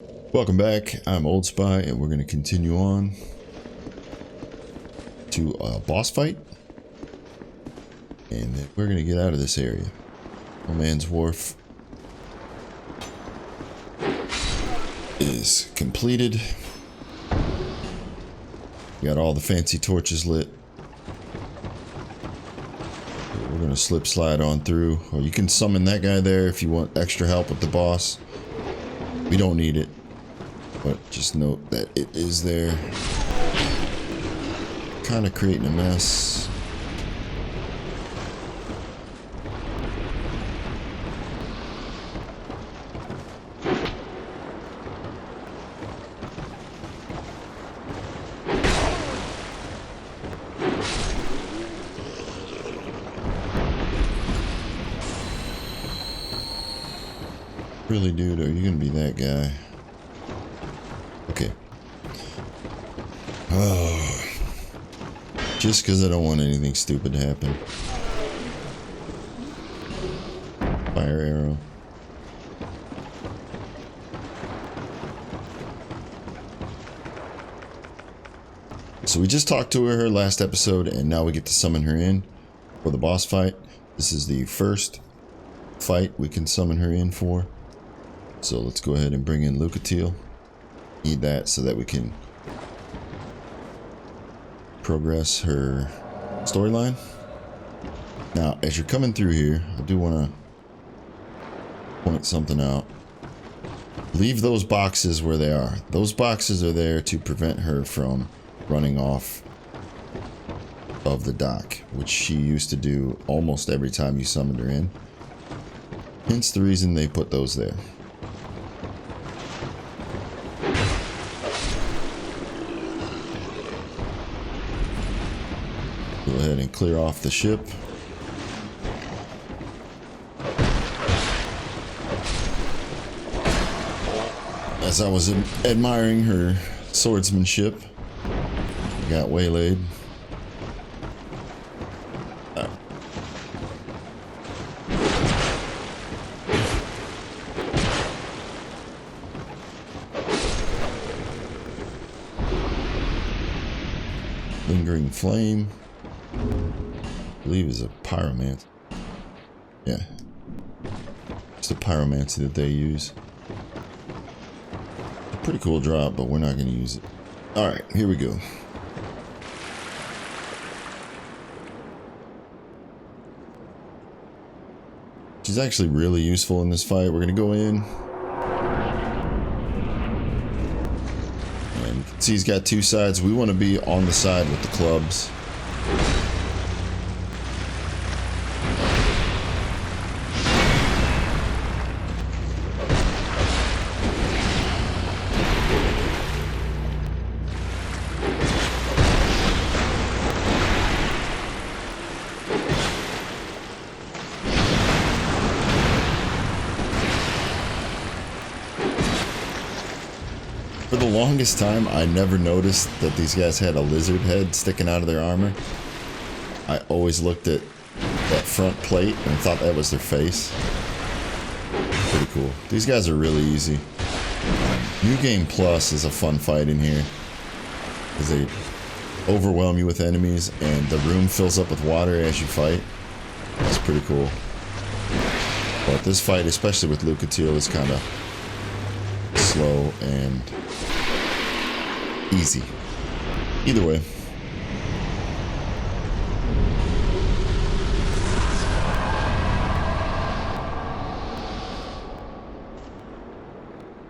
Welcome back. I'm Old Spy, and we're going to continue on to a boss fight. And then we're going to get out of this area. No Man's Wharf is completed. We got all the fancy torches lit. We're going to slip slide on through. Or you can summon that guy there if you want extra help with the boss. We don't need it. But just note that it is there. Kind of creating a mess. Really, dude, are you gonna be that guy? Okay. Oh. Just because I don't want anything stupid to happen. Fire arrow. So we just talked to her last episode, and now we get to summon her in for the boss fight. This is the first fight we can summon her in for. So let's go ahead and bring in Lucatiel. Need that so that we can progress her storyline. Now, as you're coming through here, I do want to point something out. Leave those boxes where they are. Those boxes are there to prevent her from running off of the dock, which she used to do almost every time you summoned her in. Hence the reason they put those there. Go ahead and clear off the ship. As I was admiring her swordsmanship, I got waylaid. Lingering flame. I believe is a pyromancy. Yeah. It's a pyromancy that they use. A pretty cool drop, but we're not going to use it. Alright, here we go. She's actually really useful in this fight. We're going to go in. And you can see he's got two sides. We want to be on the side with the clubs. For the longest time, I never noticed that these guys had a lizard head sticking out of their armor. I always looked at that front plate and thought that was their face. Pretty cool. These guys are really easy. New Game Plus is a fun fight in here, because they overwhelm you with enemies and the room fills up with water as you fight. That's pretty cool. But this fight, especially with Lucatiel, is kind of slow and easy. Either way.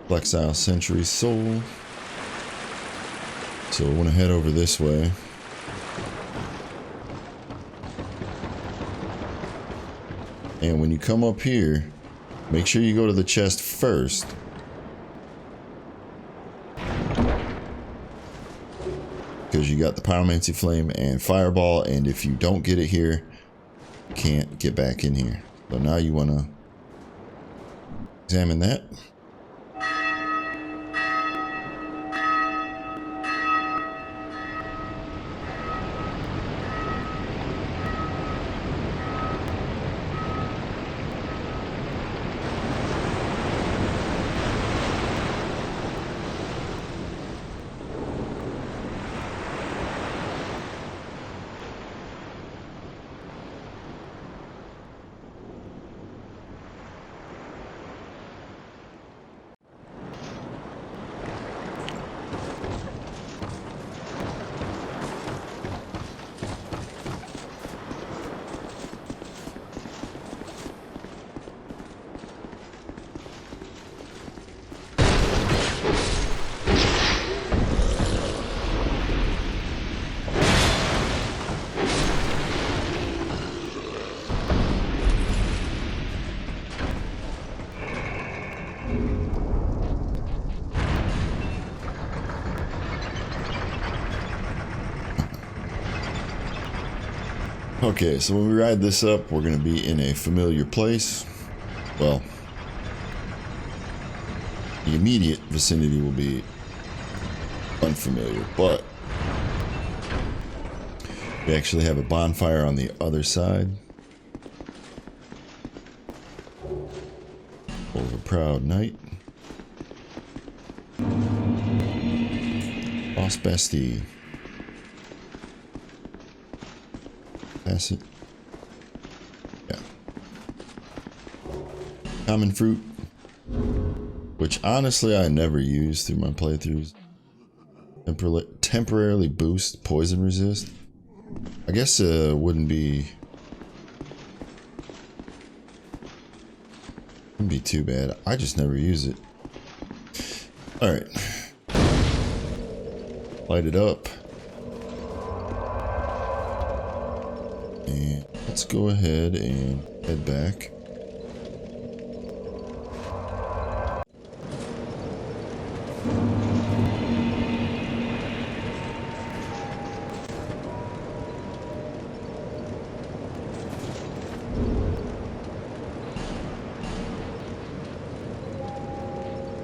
Flexile Sentry soul. So I want to head over this way. And when you come up here, make sure you go to the chest first. Because you got the pyromancy flame and fireball, and if you don't get it here, you can't get back in here. So now you want to examine that. Okay, so when we ride this up, we're going to be in a familiar place. Well, the immediate vicinity will be unfamiliar, but we actually have a bonfire on the other side. Of a proud night. Lost bestie. Pass it. Yeah. Common fruit. Which honestly I never use through my playthroughs. Temporarily boost poison resist. I guess wouldn't be too bad. I just never use it. Alright. Light it up. And let's go ahead and head back.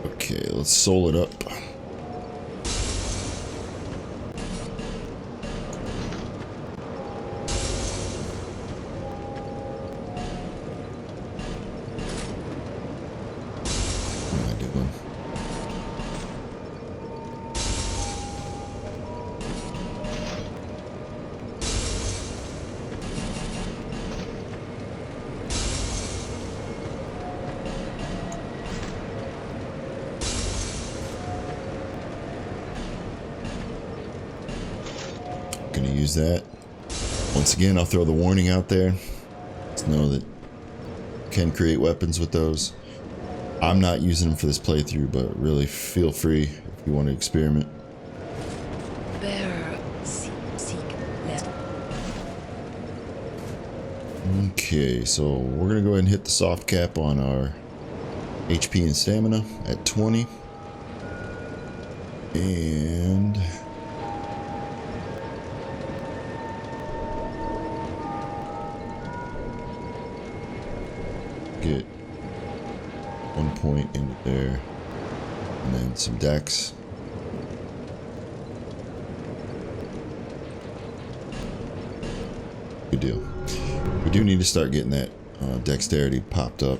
Okay, let's soul it up. What am I doing? Gonna use that. Once again, I'll throw the warning out there. Just know that you can create weapons with those. I'm not using them for this playthrough, but really feel free if you want to experiment. Okay, so we're gonna go ahead and hit the soft cap on our HP and stamina at 20. And get 1 point into there, and then some dex. Good deal. We do need to start getting that dexterity popped up.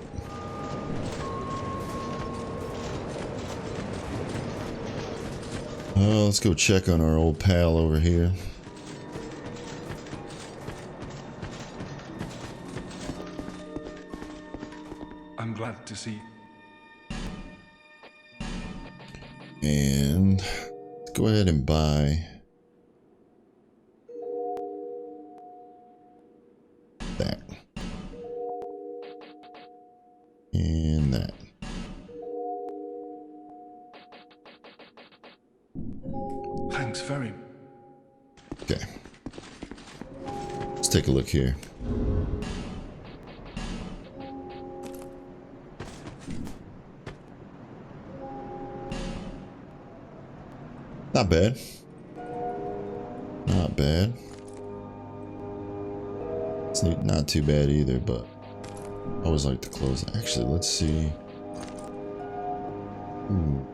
Let's go check on our old pal over here. I'm glad to see. And let's go ahead and buy that. And that. Thanks very much. Okay. Let's take a look here. Not bad. Not bad. It's not too bad either, but I always like to close it. Actually, let's see. Ooh.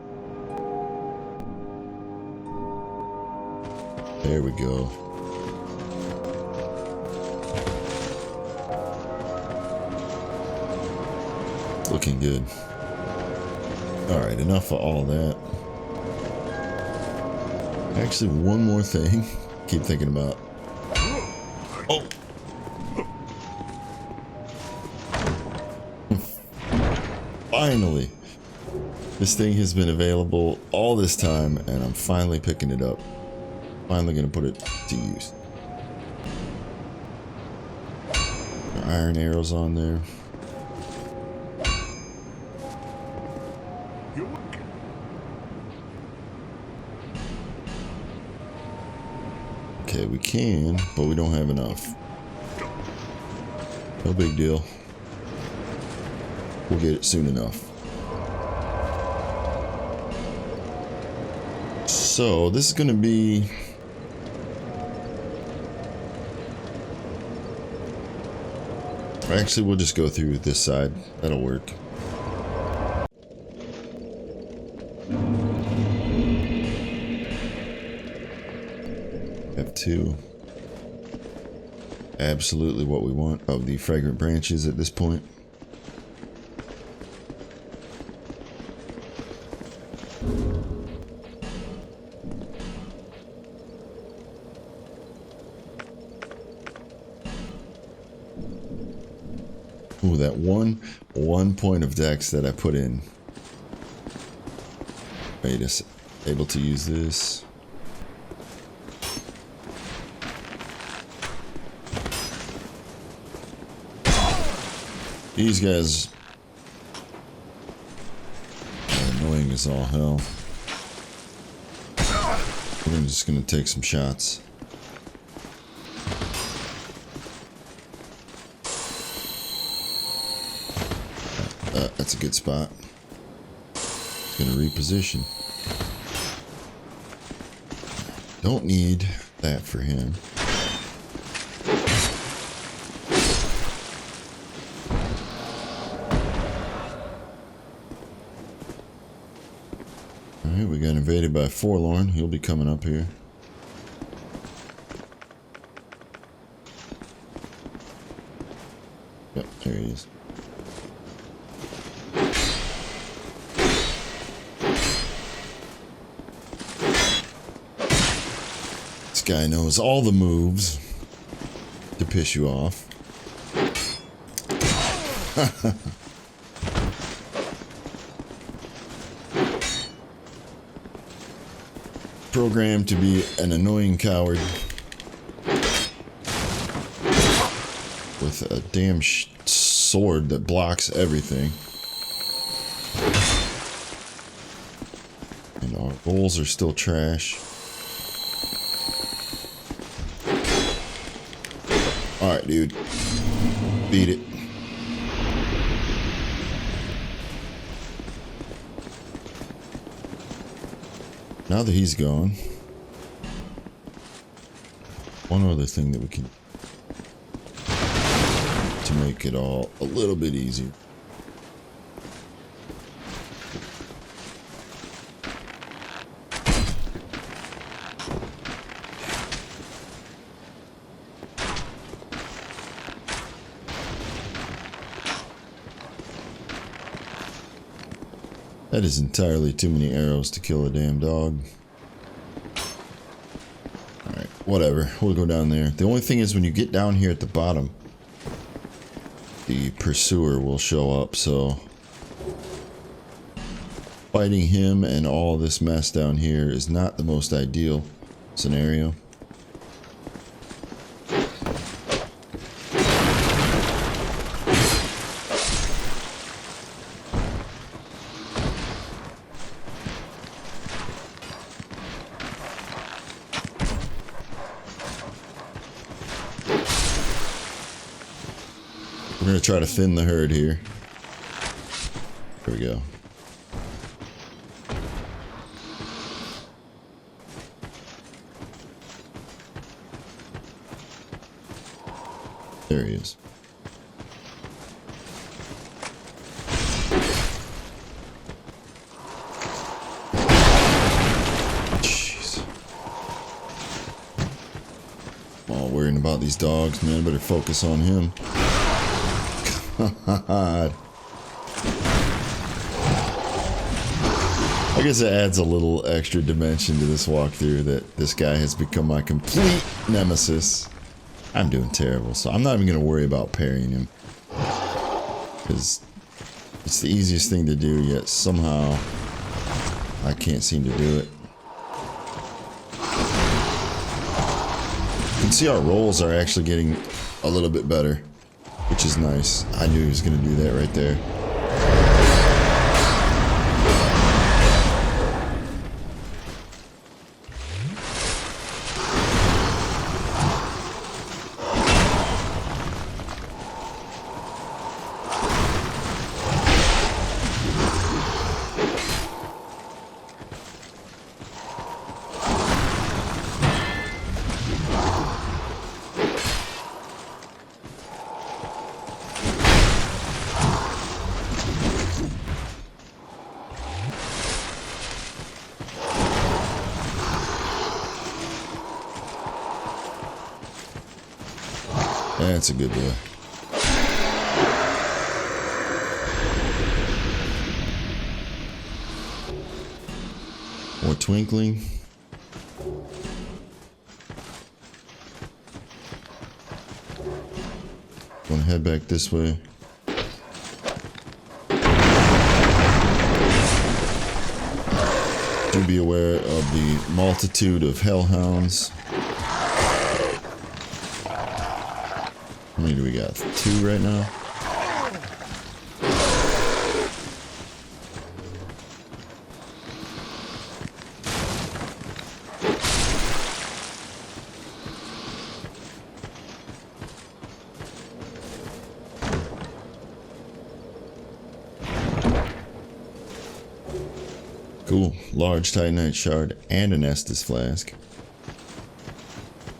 There we go. Looking good. Alright, enough of all that. Actually, one more thing. Keep thinking about. Oh! Finally! This thing has been available all this time, and I'm finally picking it up. Finally gonna put it to use. Iron arrows on there. Okay, we can, but we don't have enough. No big deal. We'll get it soon enough. So, this is gonna be Actually, we'll just go through this side. That'll work. Have two. Absolutely what we want of the fragrant branches at this point. Ooh, that one point of dex that I put in. Made us able to use this. These guys are annoying as all hell. We're just gonna take some shots. That's a good spot. It's gonna reposition. Don't need that for him. Alright, we got invaded by Forlorn. He'll be coming up here. Yep, there he is. This guy knows all the moves to piss you off. Programmed to be an annoying coward with a damn sword that blocks everything. And our rolls are still trash. Alright, dude. Beat it. Now that he's gone, one other thing that we can to make it all a little bit easier. That is entirely too many arrows to kill a damn dog. Alright, whatever. We'll go down there. The only thing is when you get down here at the bottom, the pursuer will show up, so fighting him and all this mess down here is not the most ideal scenario. We're going to try to thin the herd here. Here we go. There he is. Jeez. I'm all worrying about these dogs, man. I better focus on him. God. I guess it adds a little extra dimension to this walkthrough that this guy has become my complete nemesis. I'm doing terrible, so I'm not even going to worry about parrying him. Because it's the easiest thing to do, yet somehow I can't seem to do it. You can see our rolls are actually getting a little bit better, which is nice. I knew he was going to do that right there. That's a good boy. More twinkling. Gonna head back this way. Do be aware of the multitude of hellhounds. How many do we got? 2 right now? Cool. Large Titanite shard and an Estus flask.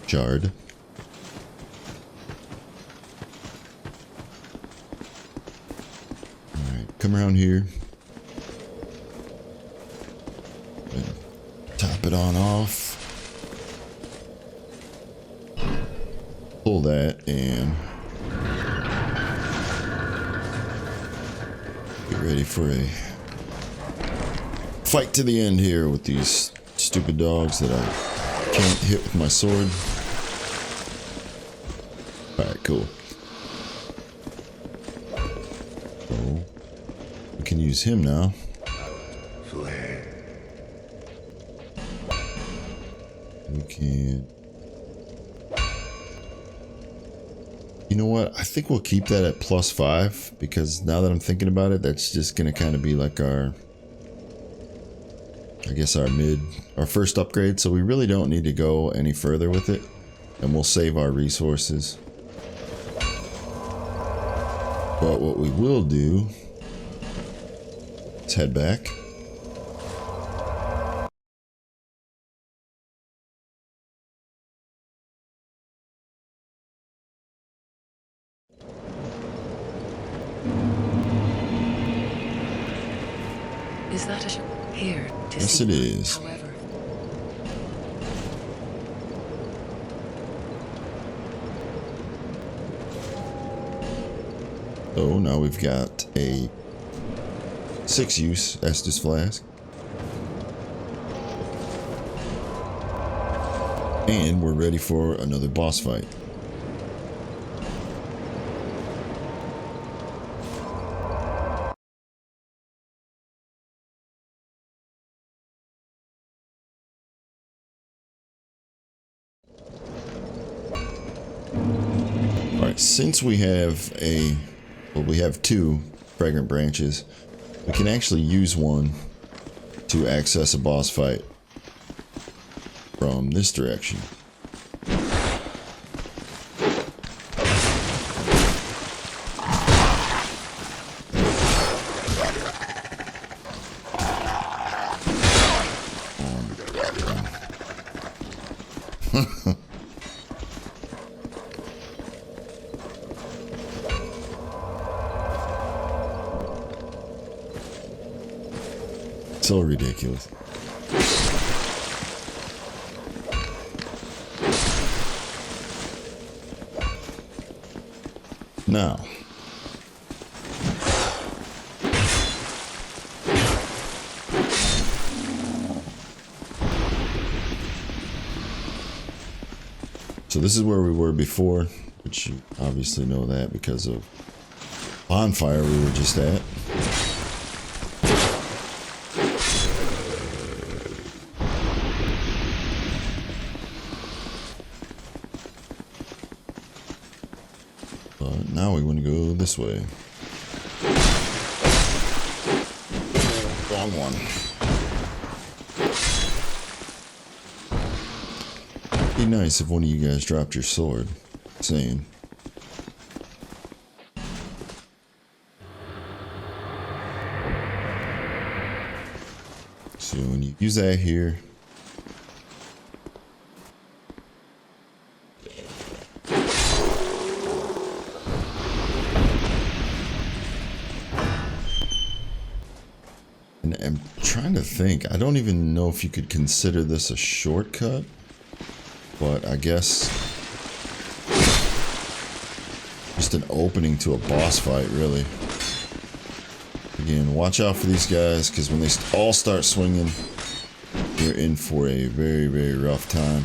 Shard. Alright, come around here. And top it on off. Pull that and get ready for a fight to the end here with these stupid dogs that I can't hit with my sword. Alright, cool. So, we can use him now. We can... You know what? I think we'll keep that at +5 because now that I'm thinking about it, that's just going to kind of be like our... I guess our first upgrade, so we really don't need to go any further with it, and we'll save our resources. But what we will do is head back. Is that a ship here? Yes, it is. However, So now we've got a 6-use Estus flask. And we're ready for another boss fight. Alright, since we have we have 2 fragrant branches, we can actually use one to access a boss fight from this direction. So ridiculous. Now, so this is where we were before, which you obviously know that because of bonfire we were just at. But now we want to go this way. Wrong one. Be nice if one of you guys dropped your sword. Saying. So when you use that here, and I'm trying to think, I don't even know if you could consider this a shortcut, but I guess just an opening to a boss fight, really. Again, watch out for these guys, because when they all start swinging, you're in for a very, very rough time.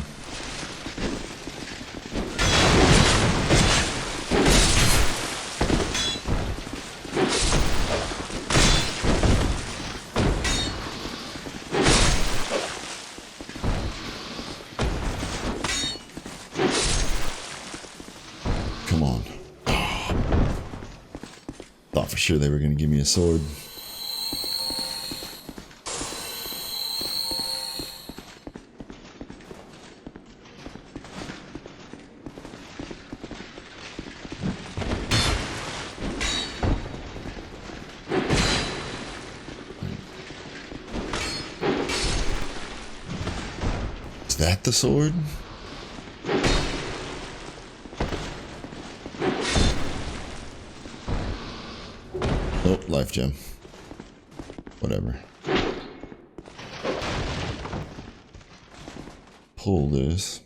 Come on. Thought for sure they were going to give me a sword. Is that the sword? Oh, life gem. Whatever. Pull this.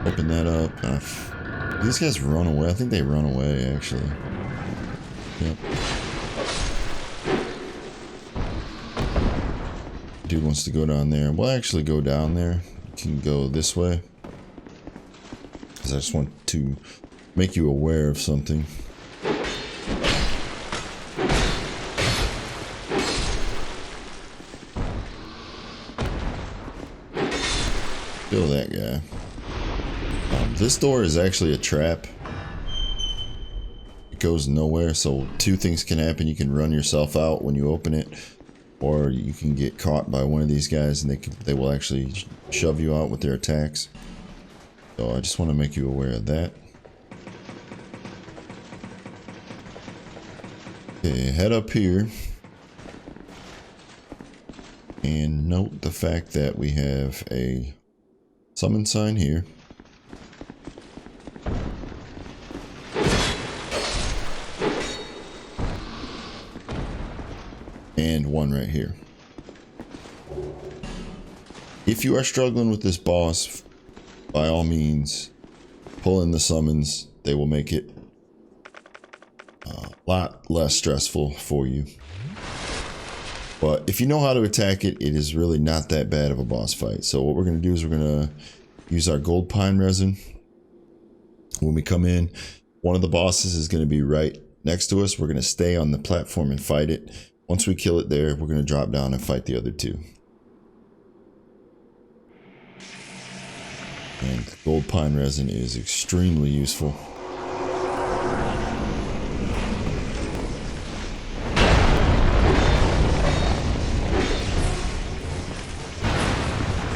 Open that up. These guys run away. I think they run away, actually. Yep. Dude wants to go down there. We'll actually go down there. You can go this way. Because I just want to make you aware of something. Kill that guy. This door is actually a trap. It goes nowhere, so two things can happen. You can run yourself out when you open it, or you can get caught by one of these guys and they will actually shove you out with their attacks. So I just want to make you aware of that. Okay, head up here. And note the fact that we have a summon sign here. And one right here. If you are struggling with this boss, by all means, pull in the summons. They will make it a lot less stressful for you. But if you know how to attack it, it is really not that bad of a boss fight. So what we're going to do is we're going to use our gold pine resin. When we come in, one of the bosses is going to be right next to us. We're going to stay on the platform and fight it. Once we kill it there, we're going to drop down and fight the other two. And gold pine resin is extremely useful.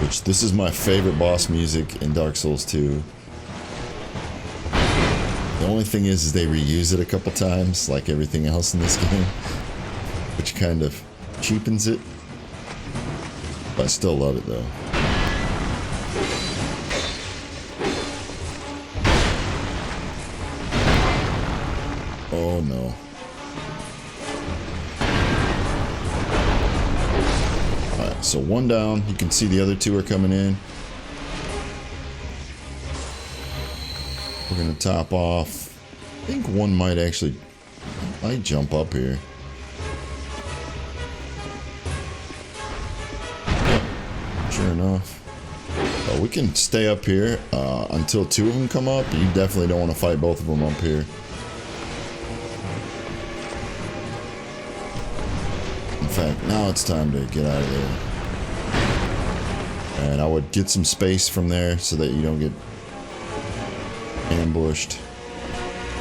Which, this is my favorite boss music in Dark Souls 2. The only thing is they reuse it a couple times, like everything else in this game, which kind of cheapens it. But I still love it though. Oh no. Alright, so one down. You can see the other two are coming in. We're gonna top off. I think one might jump up here. Yep, sure enough. We can stay up here until two of them come up. You definitely don't want to fight both of them up here. In fact, now it's time to get out of there. And I would get some space from there so that you don't get ambushed.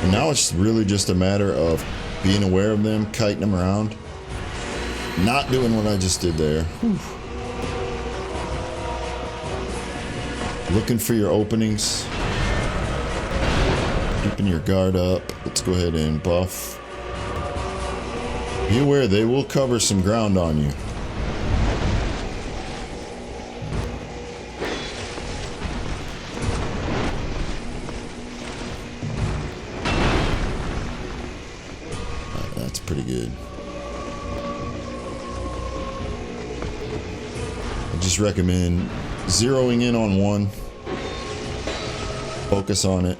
And now it's really just a matter of being aware of them, kiting them around, not doing what I just did there. Whew. Looking for your openings, keeping your guard up. Let's go ahead and buff. Be aware they will cover some ground on you. That's pretty good. I just recommend zeroing in on one. Focus on it.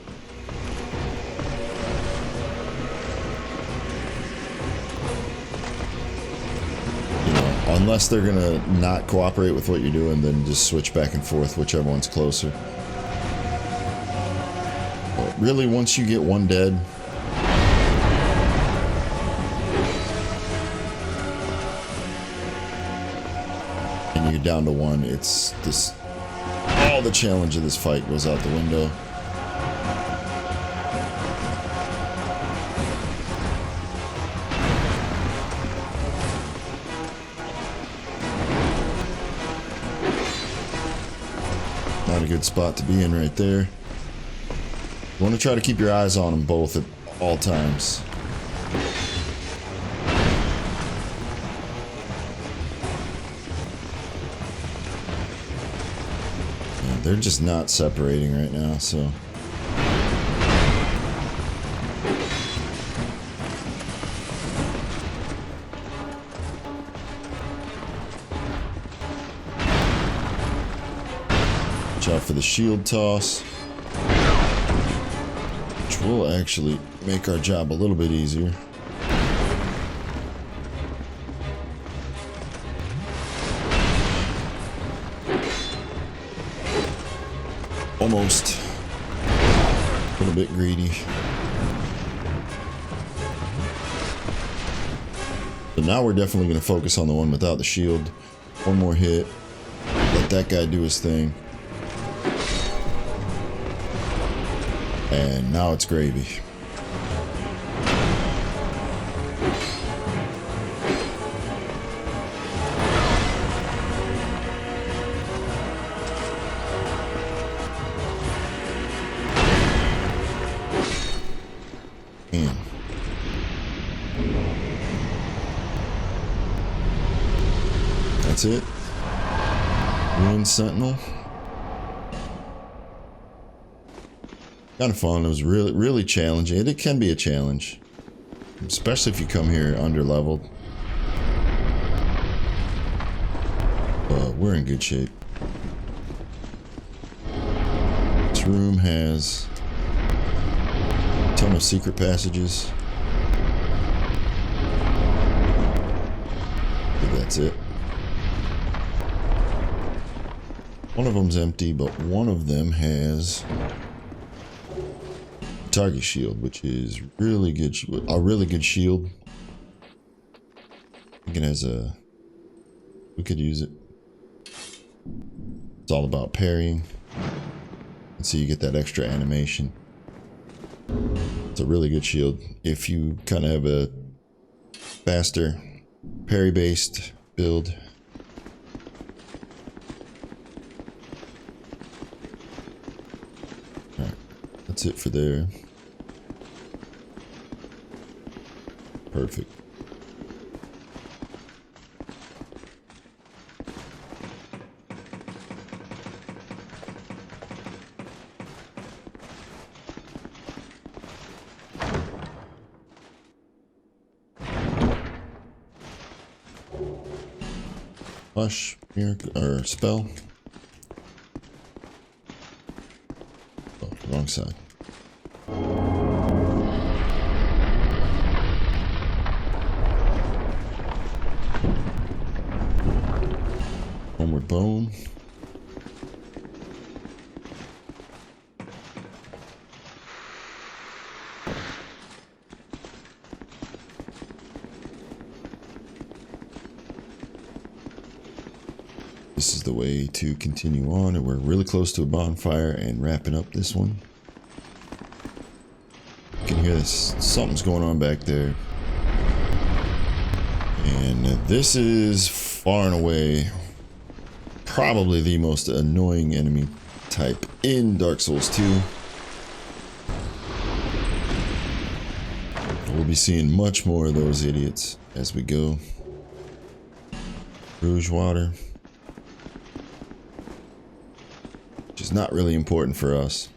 Unless they're gonna not cooperate with what you're doing, then just switch back and forth, whichever one's closer. But really, once you get one dead, and you're down to one, it's this. All the challenge of this fight goes out the window. Not a good spot to be in right there. You want to try to keep your eyes on them both at all times. Yeah, they're just not separating right now, so. Watch out for the shield toss, which will actually make our job a little bit easier. Almost. A little bit greedy. So now we're definitely going to focus on the one without the shield. One more hit. Let that guy do his thing. And now it's gravy. Man. That's it. One Sentinel. Kind of fun. It was really challenging. It can be a challenge, especially if you come here under leveled. But we're in good shape. This room has a ton of secret passages. But that's it. One of them's empty, but one of them has target shield, which is really good. A really good shield. I think it has a. We could use it. It's all about parrying, and so you get that extra animation. It's a really good shield if you kind of have a faster parry-based build. All right, that's it for there. Perfect. Hush, miracle, or spell. Oh, wrong side. Homeward bone. This is the way to continue on, and we're really close to a bonfire and wrapping up this one. You can hear this. Something's going on back there. And this is far and away probably the most annoying enemy type in Dark Souls 2. We'll be seeing much more of those idiots as we go. Rouge water. Which is not really important for us.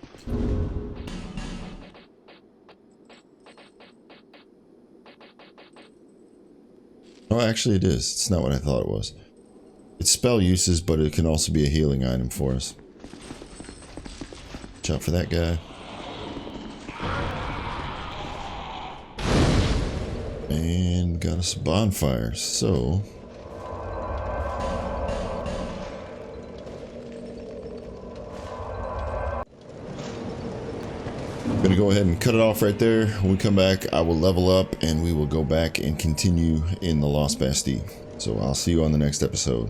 Oh, actually it is. It's not what I thought it was. It's spell uses, but it can also be a healing item for us. Watch out for that guy. And got us a bonfire, so I'm gonna go ahead and cut it off right there. When we come back, I will level up and we will go back and continue in the Lost Bastille. So I'll see you on the next episode.